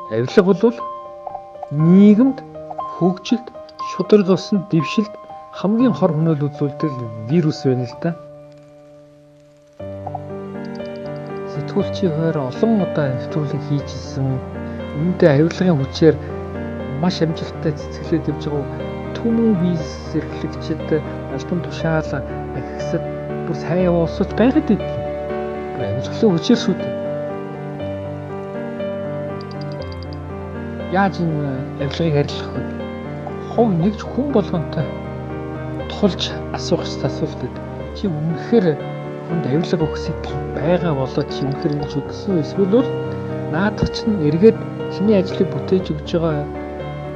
Авилга бол нийгэмд хөгжилд, шударга усан дэвшилд хамгийн хор хөнөөл үзүүлдэг вирус байна л да. Сэтгүүлчийн хувьд олон удаа нэвтрүүлэг хийжсэн. Үүндээ авилгын хүчээр маш амжилттай цэцгэлээд явж байгаа түмэн виз эрхлэгчид, албан тушаал агсад бүр сайн явуулсаж байгаад идэв. Авилгын хүчээр шүү дээ. Яаж энэ авилгыг арилгах вэ? Хов нэгж хүн болгонтой тулж асуух асуулт гэдэг. Чи үнэхээр хүнд авилга өгөх сэтэл байгаа болоод чи үнэхээр ингэж үтсэн эсвэл бол наадах чинь эргээд чиний ажлыг бүтээж өгж байгаа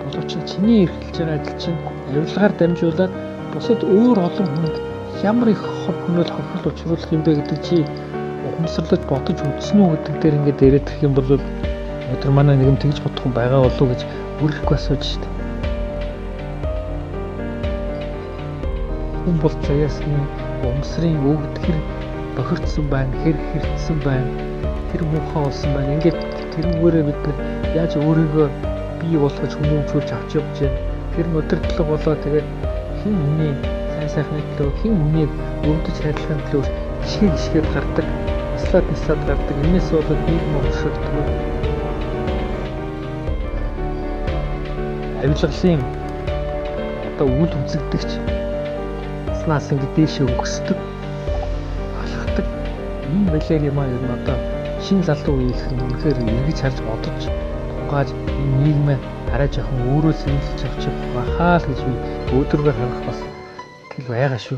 боловч чиний эрхэлж байгаа ажил чинь авилгаар дамжуулаад бусад өөр олон хүнд ямар их хор хөнөөл хохирол учруулах юм бэ гэдэг чи ухамсарлаж бодож үзсэн үү гэдэг дээр ингээд яриад ирэх юм бол өдөр манай нэгэн тэгж бодох хүн байгаа болов уу гэж үргэлжлэхгүй асууж шít. Хүн бол заяасны умсрын өгд хэр бохирдсан байна, хэр хэрцсэн байна, тэр муухай болсон байна. Ингээд тэрнүүрээ бид яаж өөрийгөө бий болгож хүмүүжүүлж авч явж байна. Тэр өдөртлөг болоо тэгээд хэн хүний сайн сайхны төлөө, хэн хүний өвдөж хайрлахын төлөө гიშгээд гардаг, нислаад гардаг. Энээс болоод нийгэм ууршилдаг. Авилгалын одоо үйл үзэгдэгч наснаас ингэ дээшээ өгсдөг алхдаг юм байлаа юм аа. Ер нь одоо шин залуу үеийнхэн үнэхээр эргэж харж бодож тунгааж энэ нийгмээ арай жоохон өөрөө сэргийлж авчих байхаа л гэж би өөдрөгөө харах бас тэл байгаа шүү.